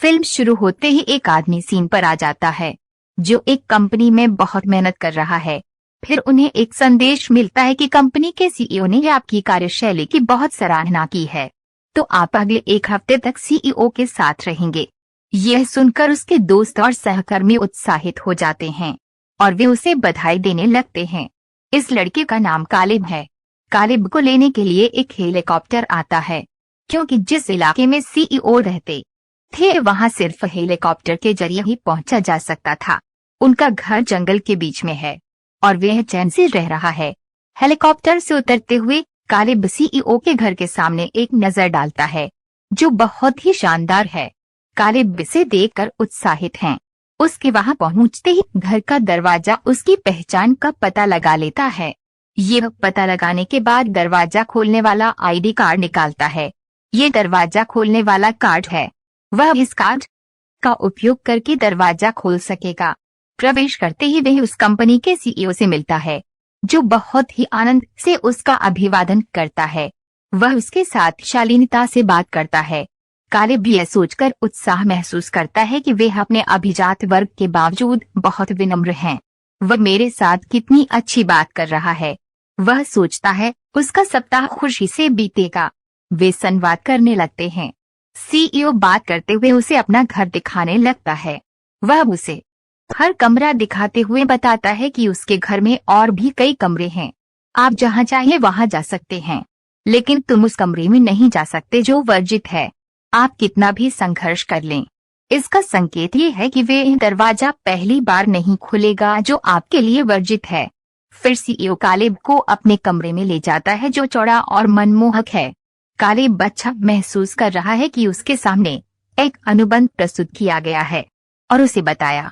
Film शुरू होते ही एक आदमी सीन पर आ जाता है जो एक कंपनी में बहुत मेहनत कर रहा है। फिर उन्हें एक संदेश मिलता है कि कंपनी के सीईओ ने आपकी कार्यशैली की बहुत सराहना की है, तो आप अगले एक हफ्ते तक सीईओ के साथ रहेंगे। यह सुनकर उसके दोस्त और सहकर्मी उत्साहित हो जाते हैं और वे उसे बधाई देने लगते हैं। इस लड़के का नाम कालिब है। कालिब को लेने के लिए एक हेलीकॉप्टर आता है, क्योंकि जिस इलाके में सीईओ रहते थे वहां सिर्फ हेलीकॉप्टर के जरिए ही पहुंचा जा सकता था। उनका घर जंगल के बीच में है और वह चैन से रह रहा है। हेलीकॉप्टर से उतरते हुए कालिब सीईओ के घर के सामने एक नजर डालता है जो बहुत ही शानदार है। कालिब इसे देखकर उत्साहित हैं। उसके वहां पहुंचते ही घर का दरवाजा उसकी पहचान का पता लगा लेता है। यह पता लगाने के बाद दरवाजा खोलने वाला आईडी कार्ड निकालता है। ये दरवाजा खोलने वाला कार्ड है। वह इस कार्ड का उपयोग करके दरवाजा खोल सकेगा। प्रवेश करते ही वह उस कंपनी के सीईओ से मिलता है जो बहुत ही आनंद से उसका अभिवादन करता है। वह उसके साथ शालीनता से बात करता है। कालिब यह सोचकर उत्साह महसूस करता है कि वे अपने अभिजात वर्ग के बावजूद बहुत विनम्र हैं। वह मेरे साथ कितनी अच्छी बात कर रहा है। वह सोचता है उसका सप्ताह खुशी से बीतेगा। वे संवाद करने लगते हैं। सीईओ बात करते हुए उसे अपना घर दिखाने लगता है। वह उसे हर कमरा दिखाते हुए बताता है कि उसके घर में और भी कई कमरे हैं। आप जहां चाहे वहां जा सकते हैं, लेकिन तुम उस कमरे में नहीं जा सकते जो वर्जित है। आप कितना भी संघर्ष कर लें, इसका संकेत ये है कि वे दरवाजा पहली बार नहीं खुलेगा जो आपके लिए वर्जित है। फिर सीईओ कालिब को अपने कमरे में ले जाता है जो चौड़ा और मनमोहक है। कालिब अच्छा महसूस कर रहा है कि उसके सामने एक अनुबंध प्रस्तुत किया गया है और उसे बताया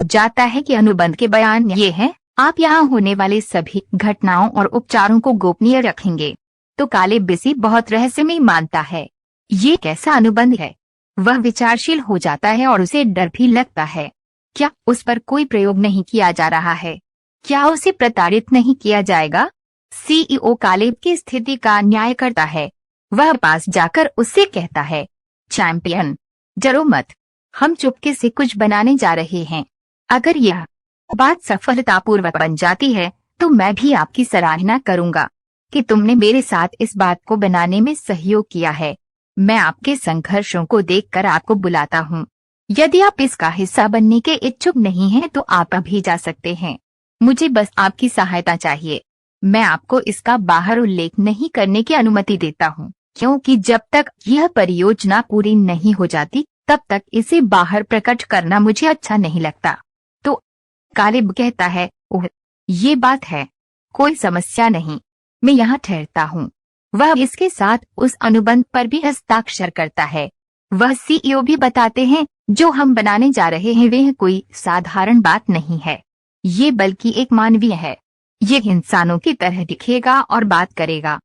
जाता है कि अनुबंध के बयान ये हैं, आप यहाँ होने वाले सभी घटनाओं और उपचारों को गोपनीय रखेंगे। तो कालिब इसे बहुत रहस्यमय मानता है। ये कैसा अनुबंध है? वह विचारशील हो जाता है और उसे डर भी लगता है। क्या उस पर कोई प्रयोग नहीं किया जा रहा है? क्या उसे प्रताड़ित नहीं किया जाएगा? सीईओ कालिब की स्थिति का न्याय करता है। वह पास जाकर उससे कहता है, चैंपियन, डरो मत, हम चुपके से कुछ बनाने जा रहे हैं। अगर यह बात सफलतापूर्वक बन जाती है तो मैं भी आपकी सराहना करूंगा कि तुमने मेरे साथ इस बात को बनाने में सहयोग किया है। मैं आपके संघर्षों को देखकर आपको बुलाता हूँ। यदि आप इसका हिस्सा बनने के इच्छुक नहीं हैं तो आप अभी जा सकते हैं। मुझे बस आपकी सहायता चाहिए। मैं आपको इसका बाहर उल्लेख नहीं करने की अनुमति देता हूँ, क्योंकि जब तक यह परियोजना पूरी नहीं हो जाती तब तक इसे बाहर प्रकट करना मुझे अच्छा नहीं लगता। तो कालिब कहता है, ओह, ये बात है, कोई समस्या नहीं, मैं यहाँ ठहरता हूँ। वह इसके साथ उस अनुबंध पर भी हस्ताक्षर करता है। वह सीईओ भी बताते हैं जो हम बनाने जा रहे हैं वह कोई साधारण बात नहीं है, ये बल्कि एक मानवीय है। ये इंसानों की तरह दिखेगा और बात करेगा।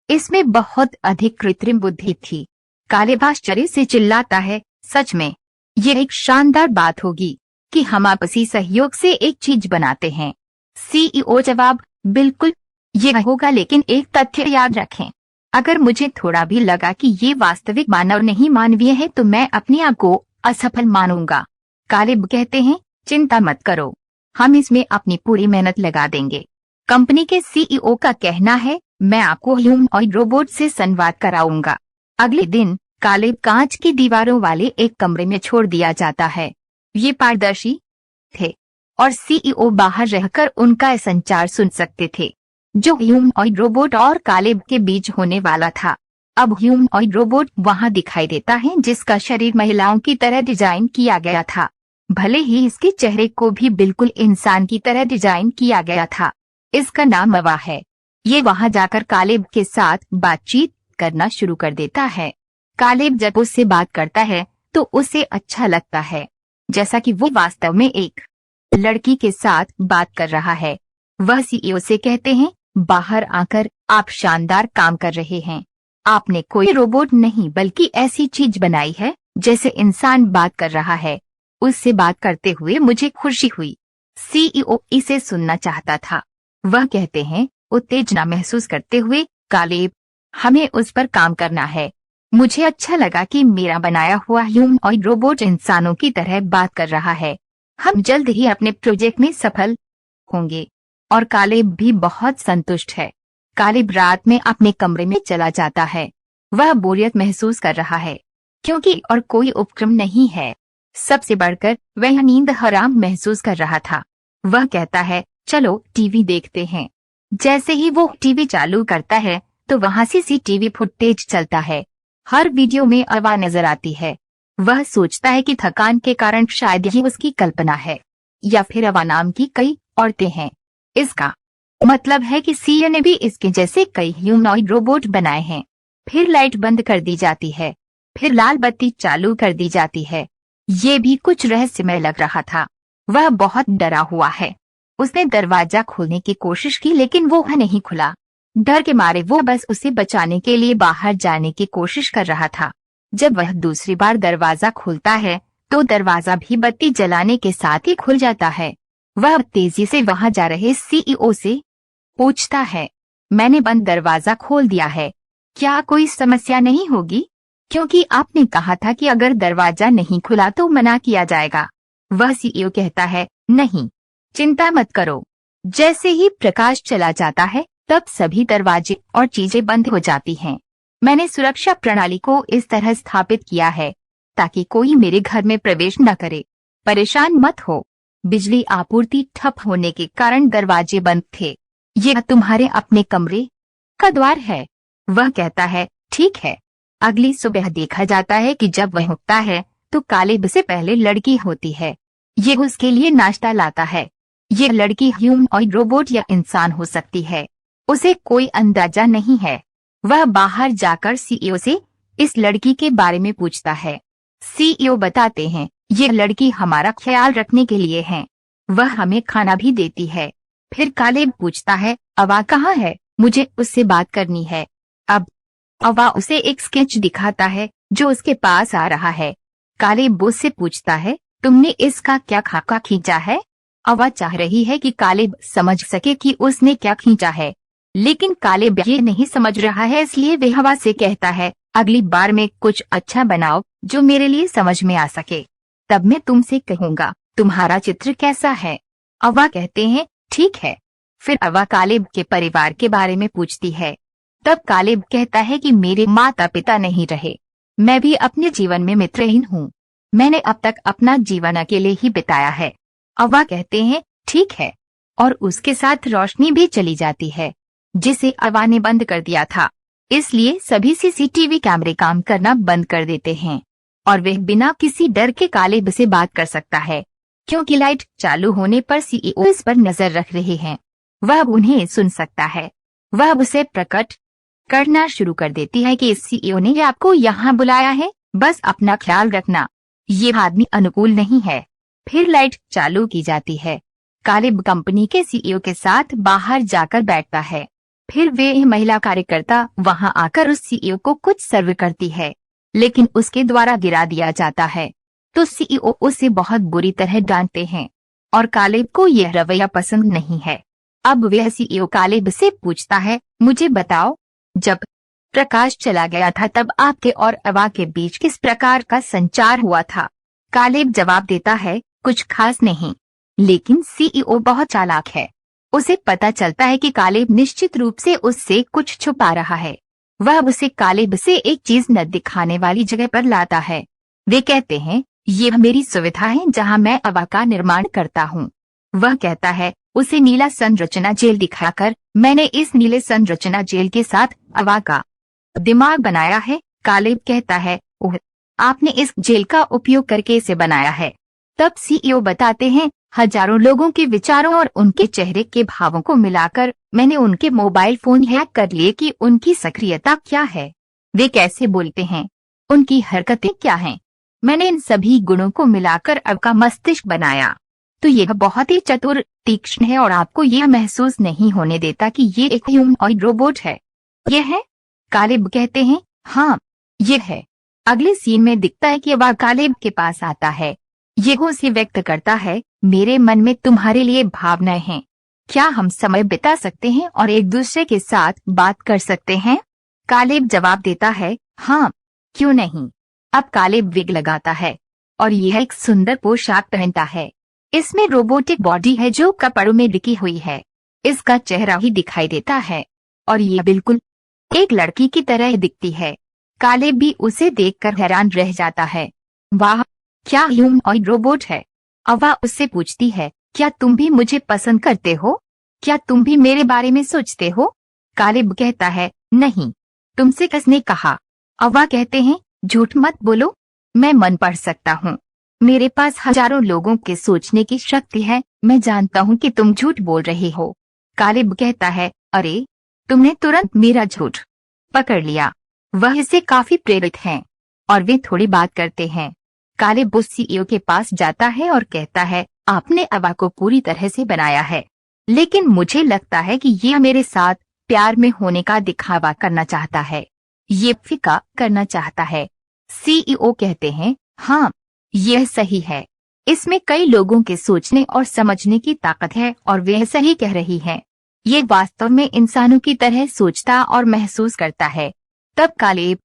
इसमें बहुत अधिक कृत्रिम बुद्धि थी। कालिब आश्चर्य से चिल्लाता है, सच में यह एक शानदार बात होगी कि हम आपसी सहयोग से एक चीज बनाते हैं। सीईओ जवाब, बिल्कुल यह होगा, लेकिन एक तथ्य याद रखें, अगर मुझे थोड़ा भी लगा कि ये वास्तविक मानव नहीं मानवीय है तो मैं अपने आप को असफल मानूंगा। कालिब कहते हैं, चिंता मत करो, हम इसमें अपनी पूरी मेहनत लगा देंगे। कंपनी के सीईओ का कहना है, मैं आपको ह्यूमनॉइड रोबोट से संवाद कराऊंगा। अगले दिन कालिब कांच की दीवारों वाले एक कमरे में छोड़ दिया जाता है। ये पारदर्शी थे और सीईओ बाहर रहकर उनका संचार सुन सकते थे जो ह्यूमनॉइड रोबोट और कालिब के बीच होने वाला था। अब ह्यूमनॉइड रोबोट वहां दिखाई देता है जिसका शरीर महिलाओं की तरह डिजाइन किया गया था, भले ही इसके चेहरे को भी बिल्कुल इंसान की तरह डिजाइन किया गया था। इसका नाम अवा है। ये वहां जाकर कालिब के साथ बातचीत करना शुरू कर देता है। कालिब जब उससे बात करता है तो उसे अच्छा लगता है, जैसा कि वो वास्तव में एक लड़की के साथ बात कर रहा है। वह सीईओ से कहते हैं, बाहर आकर आप शानदार काम कर रहे हैं। आपने कोई रोबोट नहीं बल्कि ऐसी चीज बनाई है जैसे इंसान बात कर रहा है। उससे बात करते हुए मुझे खुशी हुई। सीईओ इसे सुनना चाहता था। वह कहते हैं, उत्तेजना महसूस करते हुए, कालिब, हमें उस पर काम करना है। मुझे अच्छा लगा कि मेरा बनाया हुआ ह्यूमनॉइड रोबोट इंसानों की तरह बात कर रहा है। हम जल्द ही अपने प्रोजेक्ट में सफल होंगे। और कालेब भी बहुत संतुष्ट है। कालेब रात में अपने कमरे में चला जाता है। वह बोरियत महसूस कर रहा है क्योंकि और कोई उपक्रम नहीं है। सबसे बढ़कर वह नींद हराम महसूस कर रहा था। वह कहता है, चलो टीवी देखते हैं। जैसे ही वो टीवी चालू करता है तो वहां सीसीटीवी फुटेज चलता है। हर वीडियो में अवा नजर आती है। वह सोचता है कि थकान के कारण शायद ये उसकी कल्पना है या फिर अवा नाम की कई औरतें हैं। इसका मतलब है कि सीए ने भी इसके जैसे कई ह्यूमनॉइड रोबोट बनाए हैं। फिर लाइट बंद कर दी जाती है। फिर लाल बत्ती चालू कर दी जाती है। ये भी कुछ रहस्यमय लग रहा था। वह बहुत डरा हुआ है। उसने दरवाजा खोलने की कोशिश की लेकिन वो नहीं खुला। डर के मारे वो बस उसे बचाने के लिए बाहर जाने की कोशिश कर रहा था। जब वह दूसरी बार दरवाजा खोलता है तो दरवाजा भी बत्ती जलाने के साथ ही खुल जाता है। वह तेजी से वहां जा रहे सीईओ से पूछता है, मैंने बंद दरवाजा खोल दिया है, क्या कोई समस्या नहीं होगी? क्योंकि आपने कहा था कि अगर दरवाजा नहीं खुला तो मना किया जाएगा। वह सीईओ कहता है, नहीं, चिंता मत करो। जैसे ही प्रकाश चला जाता है तब सभी दरवाजे और चीजें बंद हो जाती हैं। मैंने सुरक्षा प्रणाली को इस तरह स्थापित किया है ताकि कोई मेरे घर में प्रवेश न करे। परेशान मत हो। बिजली आपूर्ति ठप होने के कारण दरवाजे बंद थे। यह तुम्हारे अपने कमरे का द्वार है। वह कहता है, ठीक है। अगली सुबह देखा जाता है कि जब वह उठता है तो कालेब से पहले लड़की होती है। ये उसके लिए नाश्ता लाता है। ये लड़की ह्यूमनॉइड रोबोट या इंसान हो सकती है, उसे कोई अंदाजा नहीं है। वह बाहर जाकर सीईओ से इस लड़की के बारे में पूछता है। सीईओ बताते हैं, ये लड़की हमारा ख्याल रखने के लिए है। वह हमें खाना भी देती है। फिर कालेब पूछता है, अवा कहाँ है? मुझे उससे बात करनी है। अब अवा उसे एक स्केच दिखाता है जो उसके पास आ रहा है। कालेब उससे पूछता है, तुमने इसका क्या खाका खींचा है? अवा चाह रही है कि कालेब समझ सके कि उसने क्या खींचा है, लेकिन कालेब ये नहीं समझ रहा है, इसलिए वह अवा से कहता है, अगली बार में कुछ अच्छा बनाओ जो मेरे लिए समझ में आ सके, तब मैं तुमसे कहूंगा तुम्हारा चित्र कैसा है। अवा कहते हैं, ठीक है। फिर अवा कालेब के परिवार के बारे में पूछती है। तब कालेब कहता है कि मेरे माता पिता नहीं रहे, मैं भी अपने जीवन में मित्रहीन हूँ। मैंने अब तक अपना जीवन अकेले ही बिताया है। अवा कहते हैं, ठीक है। और उसके साथ रोशनी भी चली जाती है जिसे अवा ने बंद कर दिया था। इसलिए सभी सीसीटीवी कैमरे काम करना बंद कर देते हैं और वह बिना किसी डर के कालेब से बात कर सकता है क्योंकि लाइट चालू होने पर सीईओ इस पर नजर रख रहे हैं। वह उन्हें सुन सकता है। वह उसे प्रकट करना शुरू कर देती है कि सीईओ ने आपको यहाँ बुलाया है, बस अपना ख्याल रखना, ये आदमी अनुकूल नहीं है। फिर लाइट चालू की जाती है। कालेब कंपनी के सीईओ के साथ बाहर जाकर बैठता है। फिर वे महिला कार्यकर्ता वहां आकर उस सीईओ को कुछ सर्व करती है, लेकिन उसके द्वारा गिरा दिया जाता है तो सीईओ उसे बहुत बुरी तरह डांटते हैं और कालेब को यह रवैया पसंद नहीं है। अब वह सीईओ कालेब से पूछता है, मुझे बताओ, जब प्रकाश चला गया था तब आपके और अवा के बीच किस प्रकार का संचार हुआ था? कालेब जवाब देता है, कुछ खास नहीं। लेकिन सीईओ बहुत चालाक है। उसे पता चलता है कि कालेब निश्चित रूप से उससे कुछ छुपा रहा है। वह उसे कालेब से एक चीज न दिखाने वाली जगह पर लाता है। वे कहते हैं, ये मेरी सुविधा है जहां मैं अवा का निर्माण करता हूं। वह कहता है, उसे नीला संरचना जेल दिखाकर, मैंने इस नीले संरचना जेल के साथ अवा का दिमाग बनाया है। कालेब कहता है, ओह, आपने इस जेल का उपयोग करके इसे बनाया है। तब सीईओ बताते हैं, हजारों लोगों के विचारों और उनके चेहरे के भावों को मिलाकर मैंने उनके मोबाइल फोन हैक कर लिए कि उनकी सक्रियता क्या है, वे कैसे बोलते हैं, उनकी हरकतें क्या हैं। मैंने इन सभी गुणों को मिलाकर अब का मस्तिष्क बनाया। तो यह बहुत ही चतुर, तीक्ष्ण है और आपको यह महसूस नहीं होने देता कि ये एक ह्यूमनॉइड रोबोट है। यह है? कालेब कहते हैं, हाँ, यह है। अगले सीन में दिखता है कि वह कालेब के पास आता है। यह उसे व्यक्त करता है, मेरे मन में तुम्हारे लिए भावनाएं हैं, क्या हम समय बिता सकते हैं और एक दूसरे के साथ बात कर सकते हैं? कालेब जवाब देता है, हाँ, क्यों नहीं। अब कालेब विग लगाता है और यह एक सुंदर पोशाक पहनता है। इसमें रोबोटिक बॉडी है जो कपड़ों में ढकी हुई है। इसका चेहरा ही दिखाई देता है और यह बिल्कुल एक लड़की की तरह दिखती है। कालेब भी उसे देखकर हैरान रह जाता है। वाह, क्या ह्यूमनॉइड रोबोट है। अवा उससे पूछती है, क्या तुम भी मुझे पसंद करते हो? क्या तुम भी मेरे बारे में सोचते हो? कालेब कहता है, नहीं। तुमसे किसने कहा? अवा कहते हैं, झूठ मत बोलो, मैं मन पढ़ सकता हूँ। मेरे पास हजारों लोगों के सोचने की शक्ति है। मैं जानता हूँ कि तुम झूठ बोल रहे हो। कालेब कहता है, अरे, तुमने तुरंत मेरा झूठ पकड़ लिया। वह इससे काफी प्रेरित हैं और वे थोड़ी बात करते हैं। कालेब उस सीईओ के पास जाता है और कहता है, आपने अवा को पूरी तरह से बनाया है, लेकिन मुझे लगता है कि यह मेरे साथ प्यार में होने का दिखावा करना चाहता है, ये फिका करना चाहता है। सीईओ कहते हैं, हाँ, यह सही है। इसमें कई लोगों के सोचने और समझने की ताकत है और वे सही कह रही हैं। ये वास्तव में इंसानों की तरह सोचता और महसूस करता है। तब कालेब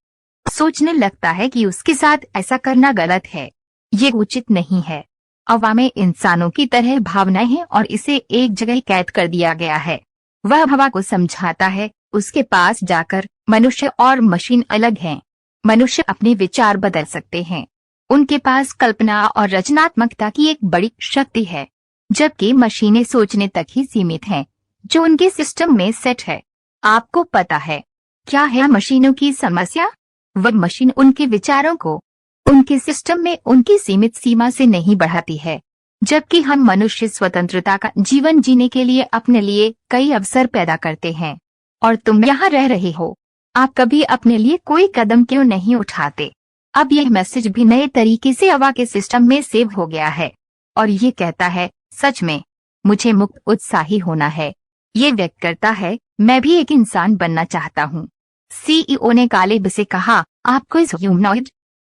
सोचने लगता है कि उसके साथ ऐसा करना गलत है, ये उचित नहीं है। अवा में इंसानों की तरह भावनाएं हैं और इसे एक जगह कैद कर दिया गया है। वह हवा को समझाता है, उसके पास जाकर, मनुष्य और मशीन अलग हैं। मनुष्य अपने विचार बदल सकते हैं। उनके पास कल्पना और रचनात्मकता की एक बड़ी शक्ति है, जबकि मशीनें सोचने तक ही सीमित हैं, जो उनके सिस्टम में सेट है। आपको पता है क्या है मशीनों की समस्या? वह मशीन उनके विचारों को उनके सिस्टम में उनकी सीमित सीमा से नहीं बढ़ाती है, जबकि हम मनुष्य स्वतंत्रता का जीवन जीने के लिए अपने लिए कई अवसर पैदा करते हैं। और तुम यहाँ रह रहे हो, आप कभी अपने लिए कोई कदम क्यों नहीं उठाते? अब यह मैसेज भी नए तरीके से अवा के सिस्टम में सेव हो गया है और ये कहता है, सच में मुझे मुक्त उत्साही होना है। ये व्यक्त करता है, मैं भी एक इंसान बनना चाहता हूँ। सीईओ ने कालेब से कहा, आपको इस ह्यूमनॉइड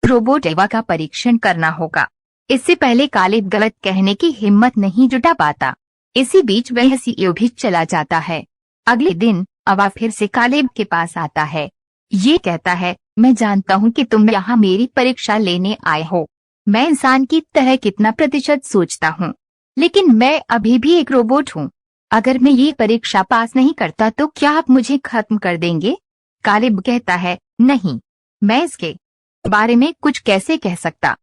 रोबोट एवा का परीक्षण करना होगा। इससे पहले कालेब गलत कहने की हिम्मत नहीं जुटा पाता। इसी बीच वह सीईओ भी चला जाता है। अगले दिन अवा फिर से कालेब के पास आता है। ये कहता है, मैं जानता हूँ कि तुम यहाँ मेरी परीक्षा लेने आए हो। मैं इंसान की तरह कितना प्रतिशत सोचता हूँ, लेकिन मैं अभी भी एक रोबोट हूँ। अगर मैं ये परीक्षा पास नहीं करता तो क्या आप मुझे खत्म कर देंगे? कालेब कहता है, नहीं, मैं इसके बारे में कुछ कैसे कह सकता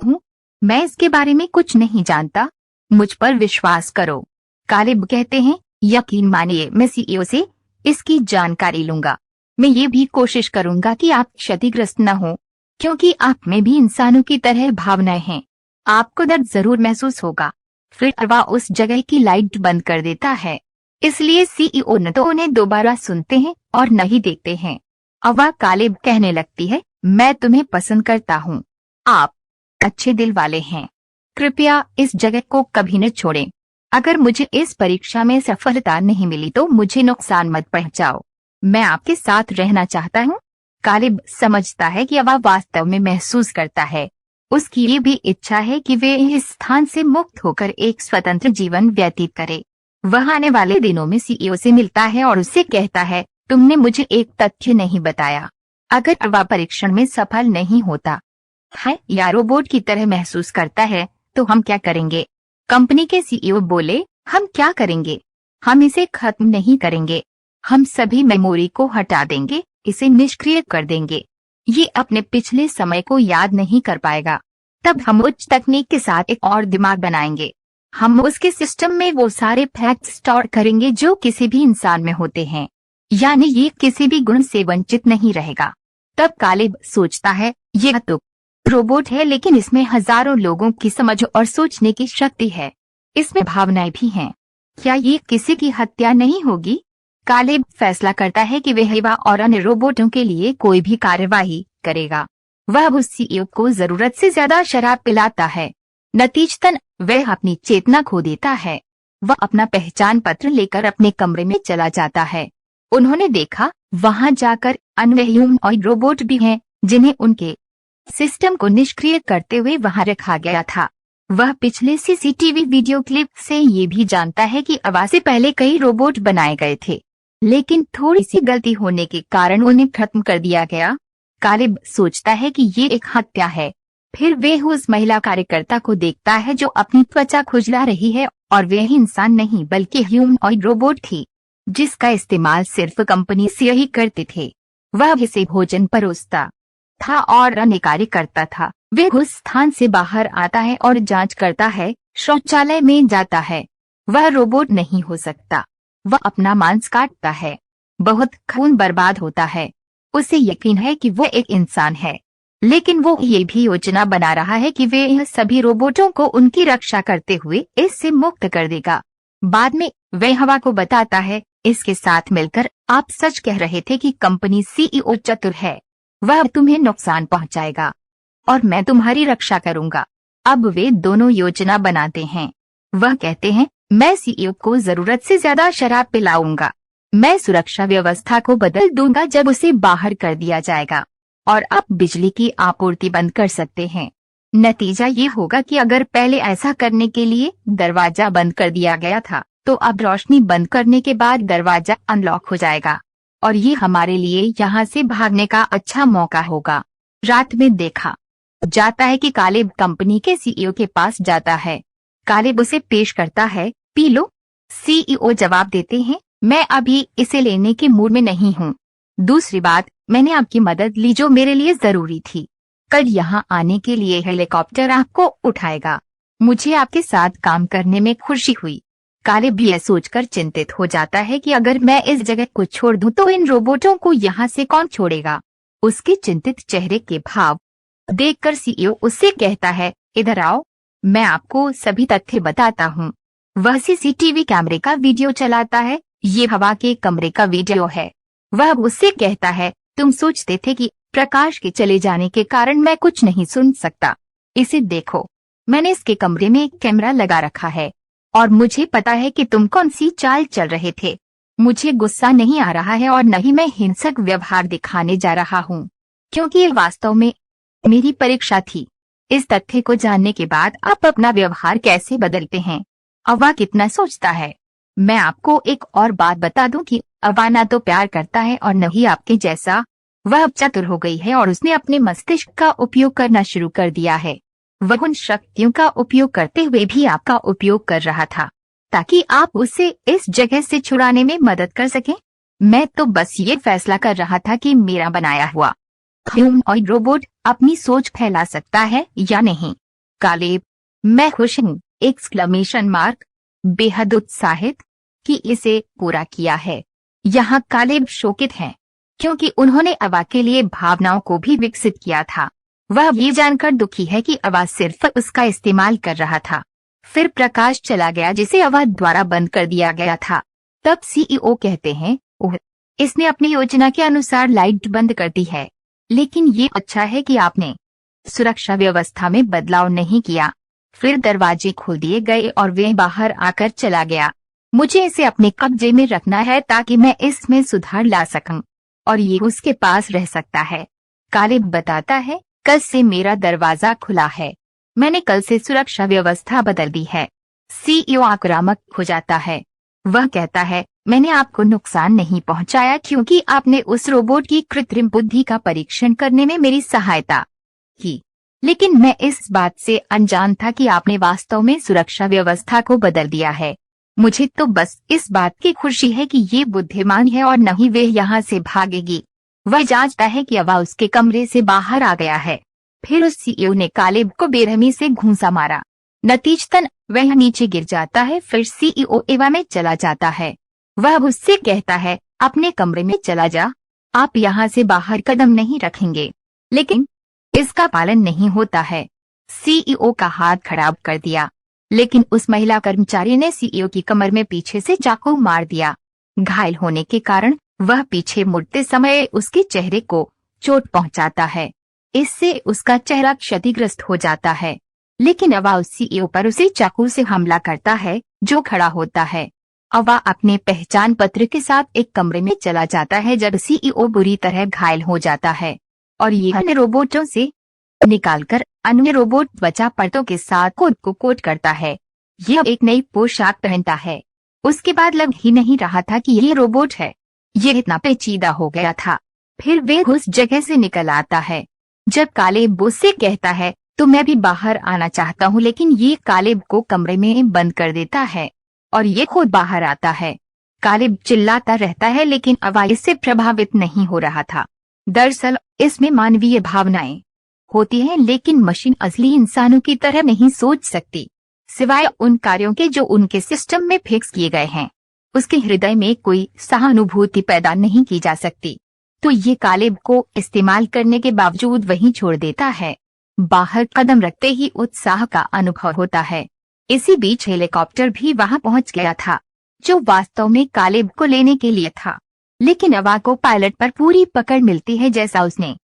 हूँ? मैं इसके बारे में कुछ नहीं जानता, मुझ पर विश्वास करो। कालेब कहते हैं, यकीन मानिए, मैं सीईओ से इसकी जानकारी लूंगा। मैं ये भी कोशिश करूंगा कि आप क्षतिग्रस्त न हो, क्योंकि आप में भी इंसानों की तरह भावनाएं हैं। आपको दर्द जरूर महसूस होगा। फिर अवा उस जगह की लाइट बंद कर देता है, इसलिए सीईओ न तो उन्हें दोबारा सुनते हैं और न ही देखते हैं। अवा कालेब कहने लगती है, मैं तुम्हें पसंद करता हूँ, आप अच्छे दिल वाले हैं। कृपया इस जगह को कभी न छोड़ें। अगर मुझे इस परीक्षा में सफलता नहीं मिली तो मुझे नुकसान मत पहुंचाओ। मैं आपके साथ रहना चाहता हूँ। कालेब समझता है कि अवा वास्तव में महसूस करता है। उसकी ये भी इच्छा है कि वे इस स्थान से मुक्त होकर एक स्वतंत्र जीवन व्यतीत करे। वह आने वाले दिनों में सीईओ से मिलता है और उससे कहता है, तुमने मुझे एक तथ्य नहीं बताया। अगर अवा परीक्षण में सफल नहीं होता है या रोबोट की तरह महसूस करता है तो हम क्या करेंगे? कंपनी के सीईओ बोले, हम क्या करेंगे? हम इसे खत्म नहीं करेंगे। हम सभी मेमोरी को हटा देंगे, इसे निष्क्रिय कर देंगे। ये अपने पिछले समय को याद नहीं कर पाएगा। तब हम उच्च तकनीक के साथ एक और दिमाग बनाएंगे। हम उसके सिस्टम में वो सारे फैक्ट्स स्टोर करेंगे जो किसी भी इंसान में होते हैं, यानी ये किसी भी गुण से वंचित नहीं रहेगा। तब कालेब सोचता है, यह तो रोबोट है, लेकिन इसमें हजारों लोगों की समझ और सोचने की शक्ति है। इसमें भावनाएं भी हैं। क्या ये किसी की हत्या नहीं होगी? कालेब फैसला करता है कि वह एवा और अन्य रोबोटों के लिए कोई भी कार्यवाही करेगा। वह उस सीईओ को जरूरत से ज्यादा शराब पिलाता है। नतीजतन वह अपनी चेतना खो देता है। वह अपना पहचान पत्र लेकर अपने कमरे में चला जाता है। उन्होंने देखा, वहां जाकर अन्य ह्यूमनॉइड रोबोट भी हैं, जिन्हें उनके सिस्टम को निष्क्रिय करते हुए वहां रखा गया था। वह पिछले सीसीटीवी वीडियो क्लिप से ये भी जानता है कि अवा से पहले कई रोबोट बनाए गए थे, लेकिन थोड़ी सी गलती होने के कारण उन्हें खत्म कर दिया गया। कालिब सोचता है कि ये एक हत्या है। फिर वे उस महिला कार्यकर्ता को देखता है जो अपनी त्वचा खुजला रही है, और वे इंसान नहीं बल्कि ह्यूमनॉइड रोबोट थी, जिसका इस्तेमाल सिर्फ कंपनी से ही करते थे। वह इसे भोजन परोसता था और अन्य कार्यकर्ता था। वे उस स्थान से बाहर आता है और जांच करता है, शौचालय में जाता है। वह रोबोट नहीं हो सकता। वह अपना मांस काटता है। बहुत खून बर्बाद होता है। उसे यकीन है कि वो एक इंसान है, लेकिन वो ये भी योजना बना रहा है कि वे यह सभी रोबोटों को उनकी रक्षा करते हुए इससे मुक्त कर देगा। बाद में वह हवा को बताता है, इसके साथ मिलकर आप सच कह रहे थे कि कंपनी सीईओ चतुर है। वह तुम्हें नुकसान पहुंचाएगा और मैं तुम्हारी रक्षा करूंगा। अब वे दोनों योजना बनाते हैं। वह कहते हैं, मैं सीईओ को जरूरत से ज्यादा शराब पिलाऊंगा। मैं सुरक्षा व्यवस्था को बदल दूंगा जब उसे बाहर कर दिया जाएगा, और आप बिजली की आपूर्ति बंद कर सकते हैं। नतीजा ये होगा कि अगर पहले ऐसा करने के लिए दरवाजा बंद कर दिया गया था, तो अब रोशनी बंद करने के बाद दरवाजा अनलॉक हो जाएगा, और ये हमारे लिए यहाँ से भागने का अच्छा मौका होगा। रात में देखा जाता है कि कालिब कंपनी के सीईओ के पास जाता है। कालिब उसे पेश करता है, पी लो। सीईओ जवाब देते हैं, मैं अभी इसे लेने के मूड में नहीं हूँ। दूसरी बात, मैंने आपकी मदद ली जो मेरे लिए जरूरी थी। कल यहाँ आने के लिए हेलीकॉप्टर आपको उठाएगा। मुझे आपके साथ काम करने में खुशी हुई। कालिब यह सोचकर चिंतित हो जाता है कि अगर मैं इस जगह को छोड़ दूं तो इन रोबोटों को यहाँ से कौन छोड़ेगा। उसके चिंतित चेहरे के भाव देखकर सीईओ उससे कहता है, इधर आओ, मैं आपको सभी तथ्य बताता हूँ। वह सीसीटीवी कैमरे का वीडियो चलाता है। ये हवा के कमरे का वीडियो है। वह उससे कहता है, तुम सोचते थे कि प्रकाश के चले जाने के कारण मैं कुछ नहीं सुन सकता। इसे देखो, मैंने इसके कमरे में एक कैमरा लगा रखा है, और मुझे पता है कि तुम कौन सी चाल चल रहे थे। मुझे गुस्सा नहीं आ रहा है और न ही मैं हिंसक व्यवहार दिखाने जा रहा हूँ, क्योंकि ये वास्तव में मेरी परीक्षा थी। इस तथ्य को जानने के बाद आप अपना व्यवहार कैसे बदलते हैं। अवा कितना सोचता है। मैं आपको एक और बात बता दूं कि अवा ना तो प्यार करता है और न ही आपके जैसा। वह अब चतुर हो गई है और उसने अपने मस्तिष्क का उपयोग करना शुरू कर दिया है। वह उन शक्तियों का उपयोग करते हुए भी आपका उपयोग कर रहा था, ताकि आप उसे इस जगह से छुड़ाने में मदद कर सकें। मैं तो बस ये फैसला कर रहा था कि मेरा बनाया हुआ ह्यूमनॉइड रोबोट अपनी सोच फैला सकता है या नहीं। कालिब, मैं खुश हूँ! Exclamation mark. बेहद उत्साहित कि इसे पूरा किया है। यहाँ कालिब शोकित हैं, क्योंकि उन्होंने अवा के लिए भावनाओं को भी विकसित किया था। वह ये जानकर दुखी है कि अवा सिर्फ उसका इस्तेमाल कर रहा था। फिर प्रकाश चला गया जिसे अवा द्वारा बंद कर दिया गया था। तब सीईओ कहते हैं, ओह, इसने अपनी योजना के अनुसार लाइट बंद कर दी है। लेकिन ये अच्छा है कि आपने सुरक्षा व्यवस्था में बदलाव नहीं किया। फिर दरवाजे खोल दिए गए और वह बाहर आकर चला गया। मुझे इसे अपने कब्जे में रखना है ताकि मैं इसमें सुधार ला सकूं, और ये उसके पास रह सकता है। कालिब बताता है, कल से मेरा दरवाजा खुला है। मैंने कल से सुरक्षा व्यवस्था बदल दी है। सीईओ आक्रामक हो जाता है। वह कहता है, मैंने आपको नुकसान नहीं पहुंचाया क्योंकि आपने उस रोबोट की कृत्रिम बुद्धि का परीक्षण करने में मेरी सहायता की। लेकिन मैं इस बात से अनजान था कि आपने वास्तव में सुरक्षा व्यवस्था को बदल दिया है। मुझे तो बस इस बात की खुशी है कि ये बुद्धिमान है और नहीं वे यहाँ से भागेगी। वह जांचता है कि अवा उसके कमरे से बाहर आ गया है। फिर उस सीईओ ने कालिब को बेरहमी से घूंसा मारा। नतीजतन वह नीचे गिर जाता है। फिर सीईओ एवा में चला जाता है। वह उससे कहता है, अपने कमरे में चला जा, आप यहाँ से बाहर कदम नहीं रखेंगे। लेकिन इसका पालन नहीं होता है। सीईओ का हाथ खराब कर दिया, लेकिन उस महिला कर्मचारी ने सीईओ की कमर में पीछे से चाकू मार दिया। घायल होने के कारण वह पीछे मुड़ते समय उसके चेहरे को चोट पहुंचाता है। इससे उसका चेहरा क्षतिग्रस्त हो जाता है। लेकिन अवा उस सीईओ पर उसे चाकू से हमला करता है जो खड़ा होता है। अवा अपने पहचान पत्र के साथ एक कमरे में चला जाता है जब सीईओ बुरी तरह घायल हो जाता है, और ये अन्य रोबोटों से निकालकर अन्य रोबोट त्वचा परतों के साथ खुद को कोट करता है। यह एक नई पोशाक पहनता है। उसके बाद लग ही नहीं रहा था कि ये रोबोट है। ये इतना पेचीदा हो गया था फिर वे उस जगह से निकल आता है। जब कालेब उससे कहता है तो मैं भी बाहर आना चाहता हूँ, लेकिन ये कालेब को कमरे में बंद कर देता है और ये खुद बाहर आता है। कालेब चिल्लाता रहता है लेकिन अवा इससे प्रभावित नहीं हो रहा था। दरअसल इसमें मानवीय भावनाएं होती हैं, लेकिन मशीन असली इंसानों की तरह नहीं सोच सकती, सिवाय उन कार्यों के जो उनके सिस्टम में फिक्स किए गए हैं। उसके हृदय में कोई सहानुभूति पैदा नहीं की जा सकती। तो ये कालेब को इस्तेमाल करने के बावजूद वहीं छोड़ देता है। बाहर कदम रखते ही उत्साह का अनुभव होता है। इसी बीच हेलीकॉप्टर भी वहां पहुंच गया था, जो वास्तव में कालेब को लेने के लिए था। लेकिन अवा को पायलट पर पूरी पकड़ मिलती है, जैसा उसने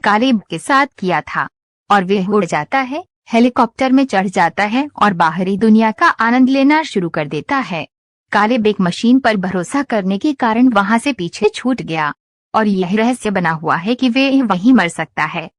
कालेब के साथ किया था, और वह उड़ जाता है, हेलीकॉप्टर में चढ़ जाता है और बाहरी दुनिया का आनंद लेना शुरू कर देता है। कालेब एक मशीन पर भरोसा करने के कारण वहां से पीछे छूट गया और यह रहस्य बना हुआ है कि वह वहीं मर सकता है।